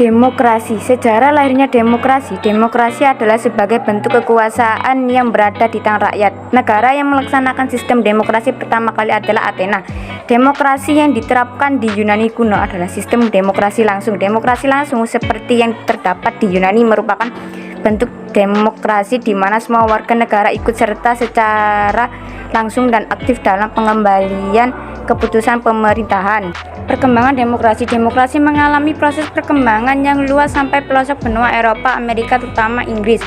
Demokrasi. Sejarah lahirnya demokrasi. Demokrasi adalah sebagai bentuk kekuasaan yang berada di tangan rakyat. Negara yang melaksanakan sistem demokrasi pertama kali adalah Athena. Demokrasi yang diterapkan di Yunani kuno adalah sistem demokrasi langsung. Demokrasi langsung seperti yang terdapat di Yunani merupakan bentuk demokrasi di mana semua warga negara ikut serta secara langsung dan aktif dalam pengembalian keputusan pemerintahan. Perkembangan demokrasi. Demokrasi mengalami proses perkembangan yang luas sampai pelosok benua Eropa, Amerika, terutama Inggris.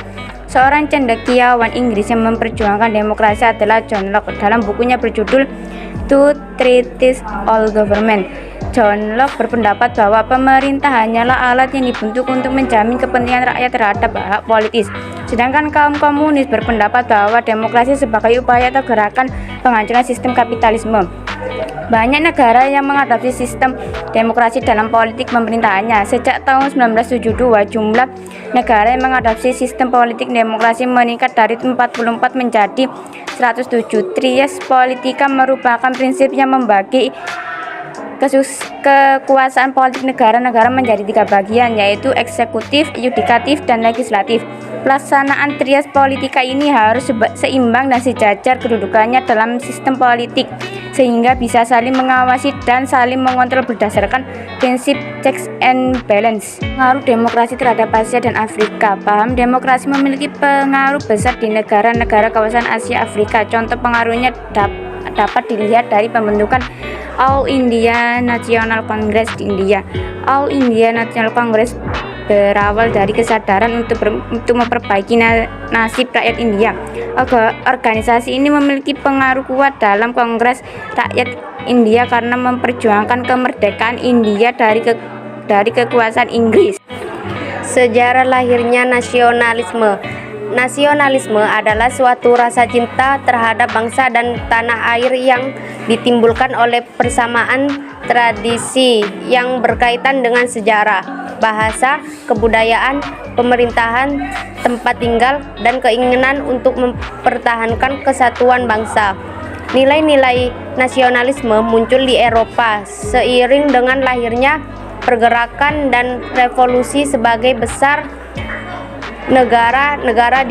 Seorang cendekiawan Inggris yang memperjuangkan demokrasi adalah John Locke. Dalam bukunya berjudul To Treatise All Government, John Locke berpendapat bahwa pemerintah hanyalah alat yang dibentuk untuk menjamin kepentingan rakyat terhadap hak politis. Sedangkan kaum komunis berpendapat bahwa demokrasi sebagai upaya atau gerakan penghancuran sistem kapitalisme. Banyak negara yang mengadopsi sistem demokrasi dalam politik pemerintahannya. Sejak tahun 1972, jumlah negara yang mengadopsi sistem politik demokrasi meningkat dari 44 menjadi 107. Trias politika merupakan prinsip yang membagi kekuasaan politik negara-negara menjadi 3 bagian, yaitu eksekutif, yudikatif, dan legislatif. Pelaksanaan trias politika ini harus seimbang dan sejajar kedudukannya dalam sistem politik, sehingga bisa saling mengawasi dan saling mengontrol berdasarkan prinsip checks and balance. Pengaruh demokrasi terhadap Asia dan Afrika. Paham demokrasi memiliki pengaruh besar di negara-negara kawasan Asia Afrika. Contoh pengaruhnya dapat dilihat dari pembentukan All India National Congress di India. All India National Congress berawal dari kesadaran untuk memperbaiki nasib rakyat India. Organisasi ini memiliki pengaruh kuat dalam Kongres Rakyat India karena memperjuangkan kemerdekaan India dari kekuasaan Inggris. Sejarah lahirnya nasionalisme. Nasionalisme adalah suatu rasa cinta terhadap bangsa dan tanah air yang ditimbulkan oleh persamaan tradisi yang berkaitan dengan sejarah, bahasa, kebudayaan, pemerintahan, tempat tinggal, dan keinginan untuk mempertahankan kesatuan bangsa. Nilai-nilai nasionalisme muncul di Eropa seiring dengan lahirnya pergerakan dan revolusi sebagai besar negara-negara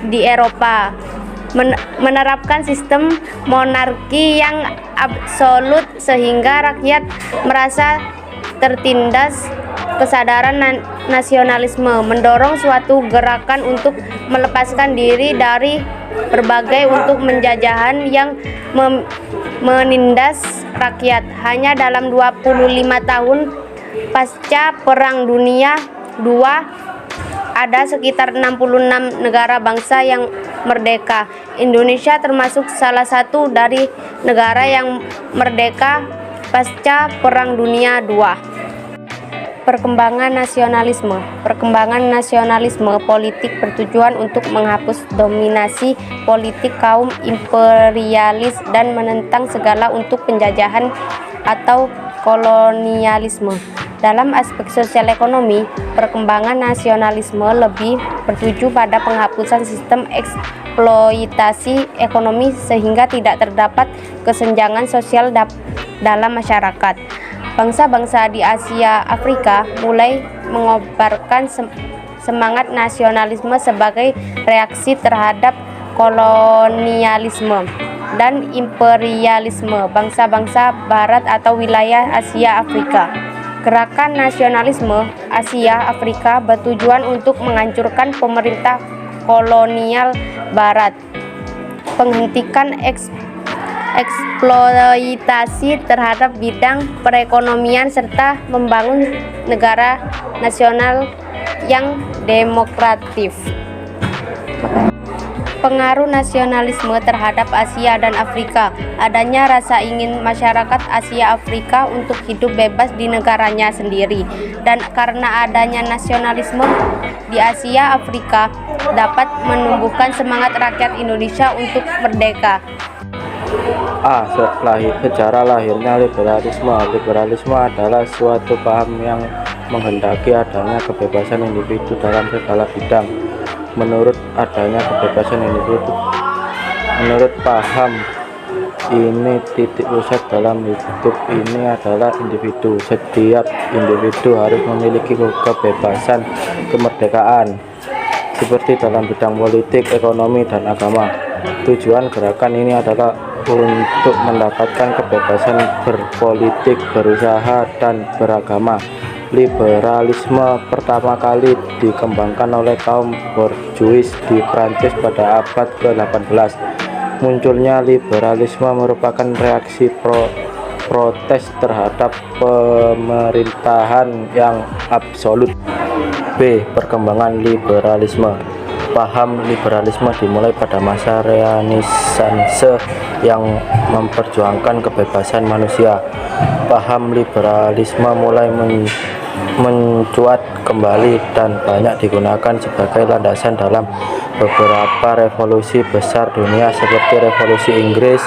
di Eropa menerapkan sistem monarki yang absolut sehingga rakyat merasa tertindas. Kesadaran nasionalisme mendorong suatu gerakan untuk melepaskan diri dari berbagai untuk penjajahan yang menindas rakyat. Hanya dalam 25 tahun pasca Perang Dunia II ada sekitar 66 negara bangsa yang merdeka. Indonesia termasuk salah satu dari negara yang merdeka pasca Perang Dunia II. Perkembangan nasionalisme. Perkembangan nasionalisme politik bertujuan untuk menghapus dominasi politik kaum imperialis dan menentang segala untuk penjajahan atau kolonialisme. Dalam aspek sosial ekonomi, perkembangan nasionalisme lebih bertuju pada penghapusan sistem eksploitasi ekonomi sehingga tidak terdapat kesenjangan sosial dalam masyarakat. Bangsa-bangsa di Asia Afrika mulai mengobarkan semangat nasionalisme sebagai reaksi terhadap kolonialisme dan imperialisme bangsa-bangsa barat atau wilayah Asia Afrika. Gerakan nasionalisme Asia Afrika bertujuan untuk menghancurkan pemerintah kolonial barat, menghentikan eksploitasi terhadap bidang perekonomian serta membangun negara nasional yang demokratis. Pengaruh nasionalisme terhadap Asia dan Afrika. Adanya rasa ingin masyarakat Asia Afrika untuk hidup bebas di negaranya sendiri, dan karena adanya nasionalisme di Asia Afrika dapat menumbuhkan semangat rakyat Indonesia untuk merdeka. Sejarah lahirnya liberalisme. Liberalisme adalah suatu paham yang menghendaki adanya kebebasan individu dalam segala bidang. Menurut paham ini titik pusat dalam hidup ini adalah individu. Setiap individu harus memiliki kebebasan, kemerdekaan, seperti dalam bidang politik, ekonomi, dan agama. Tujuan gerakan ini adalah untuk mendapatkan kebebasan berpolitik, berusaha, dan beragama. Liberalisme pertama kali dikembangkan oleh kaum borjuis di Prancis pada abad ke-18. Munculnya liberalisme merupakan reaksi protes terhadap pemerintahan yang absolut. B. Perkembangan liberalisme. Paham liberalisme dimulai pada masa Renaissance yang memperjuangkan kebebasan manusia. Paham liberalisme mulai mencuat kembali dan banyak digunakan sebagai landasan dalam beberapa revolusi besar dunia seperti Revolusi Inggris,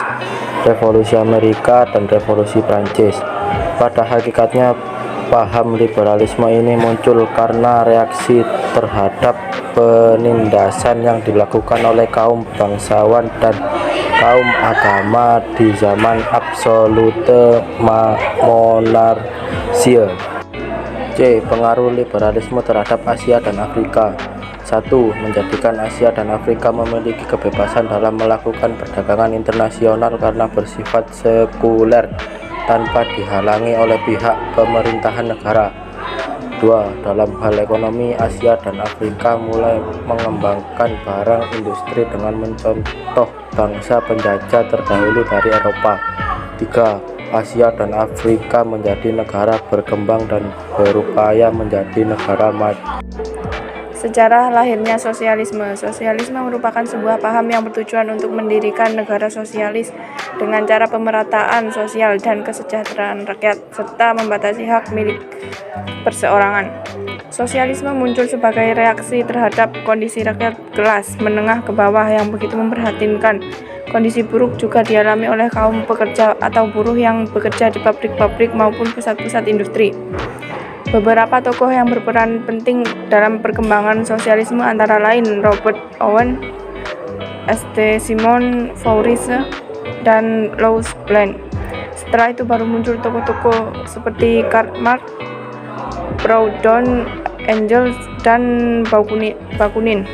Revolusi Amerika, dan Revolusi Prancis. Pada hakikatnya, paham liberalisme ini muncul karena reaksi terhadap penindasan yang dilakukan oleh kaum bangsawan dan kaum agama di zaman absolute monarsia. C. Pengaruh liberalisme terhadap Asia dan Afrika. 1. Menjadikan Asia dan Afrika memiliki kebebasan dalam melakukan perdagangan internasional karena bersifat sekuler tanpa dihalangi oleh pihak pemerintahan negara. 2. Dalam hal ekonomi, Asia dan Afrika mulai mengembangkan barang industri dengan mencontoh bangsa penjajah terdahulu dari Eropa. 3. Asia dan Afrika menjadi negara berkembang dan berupaya menjadi negara maju. Sejarah lahirnya sosialisme. Sosialisme merupakan sebuah paham yang bertujuan untuk mendirikan negara sosialis dengan cara pemerataan sosial dan kesejahteraan rakyat, serta membatasi hak milik perseorangan. Sosialisme muncul sebagai reaksi terhadap kondisi rakyat kelas menengah ke bawah yang begitu memprihatinkan. Kondisi buruk juga dialami oleh kaum pekerja atau buruh yang bekerja di pabrik-pabrik maupun pusat-pusat industri. Beberapa tokoh yang berperan penting dalam perkembangan sosialisme antara lain Robert Owen, St. Simon Fourier, dan Louis Blanc. Setelah itu baru muncul tokoh-tokoh seperti Karl Marx, Proudhon, Engels, dan Bakunin.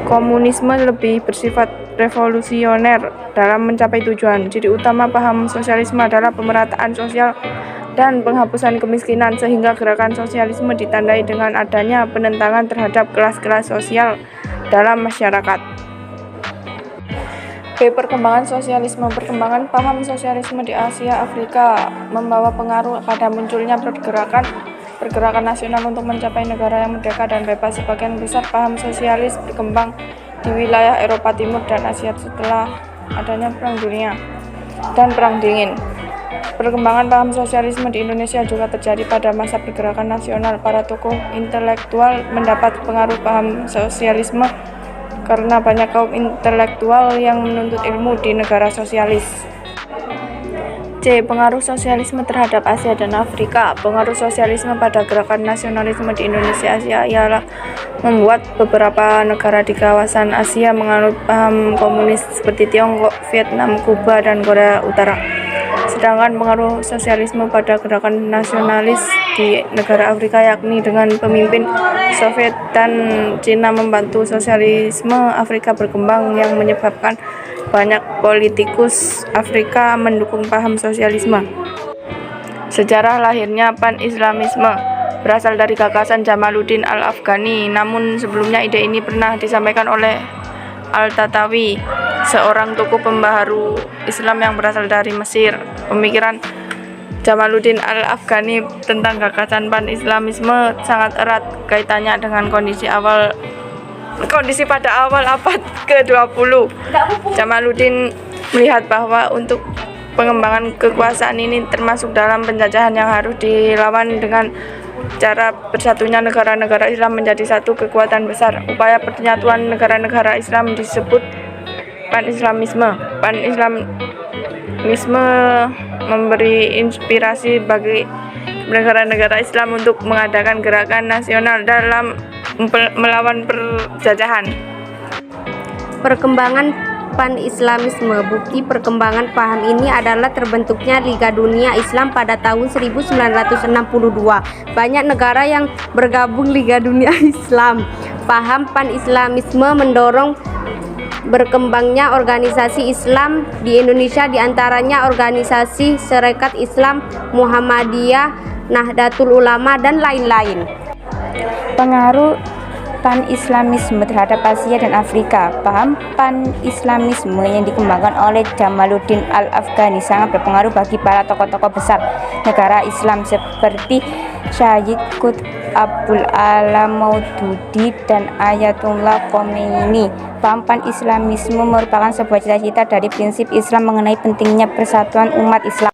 Komunisme lebih bersifat revolusioner dalam mencapai tujuan. Ciri utama paham sosialisme adalah pemerataan sosial dan penghapusan kemiskinan, sehingga gerakan sosialisme ditandai dengan adanya penentangan terhadap kelas-kelas sosial dalam masyarakat. B. Perkembangan sosialisme. Perkembangan paham sosialisme di Asia Afrika membawa pengaruh pada munculnya pergerakan nasional untuk mencapai negara yang merdeka dan bebas. Sebagian besar paham sosialis berkembang di wilayah Eropa Timur dan Asia setelah adanya Perang Dunia dan Perang Dingin. Perkembangan paham sosialisme di Indonesia juga terjadi pada masa pergerakan nasional. Para tokoh intelektual mendapat pengaruh paham sosialisme karena banyak kaum intelektual yang menuntut ilmu di negara sosialis. C. Pengaruh sosialisme terhadap Asia dan Afrika. Pengaruh sosialisme pada gerakan nasionalisme di Indonesia Asia ialah membuat beberapa negara di kawasan Asia menganut paham komunis seperti Tiongkok, Vietnam, Kuba, dan Korea Utara. Sedangkan pengaruh sosialisme pada gerakan nasionalis di negara Afrika, yakni dengan pemimpin Soviet dan Cina, membantu sosialisme Afrika berkembang yang menyebabkan banyak politikus Afrika mendukung paham sosialisme. Sejarah lahirnya Pan-Islamisme berasal dari gagasan Jamaluddin Al-Afghani, namun sebelumnya ide ini pernah disampaikan oleh Al-Tatawi, seorang tokoh pembaharu Islam yang berasal dari Mesir. Pemikiran Jamaluddin Al-Afghani tentang gagasan Pan-Islamisme sangat erat kaitannya dengan kondisi pada awal abad ke-20. Jamaluddin melihat bahwa untuk pengembangan kekuasaan ini termasuk dalam penjajahan yang harus dilawan dengan cara bersatunya negara-negara Islam menjadi satu kekuatan besar. Upaya penyatuan negara-negara Islam disebut Pan-Islamisme. Pan-Islamisme memberi inspirasi bagi negara-negara Islam untuk mengadakan gerakan nasional dalam melawan penjajahan. Perkembangan pan-Islamisme. Bukti perkembangan paham ini adalah terbentuknya Liga Dunia Islam pada tahun 1962. Banyak negara yang bergabung Liga Dunia Islam. Paham pan-Islamisme mendorong berkembangnya organisasi Islam di Indonesia, diantaranya organisasi Sarekat Islam, Muhammadiyah, Nahdlatul Ulama, dan lain-lain. Pengaruh pan-Islamisme terhadap Asia dan Afrika. Paham pan-Islamisme yang dikembangkan oleh Jamaluddin Al-Afghani sangat berpengaruh bagi para tokoh-tokoh besar negara Islam seperti Syed Qutb Abdul Ala Maududi dan Ayatullah Khomeini. Paham pan-Islamisme merupakan sebuah cita-cita dari prinsip Islam mengenai pentingnya persatuan umat Islam.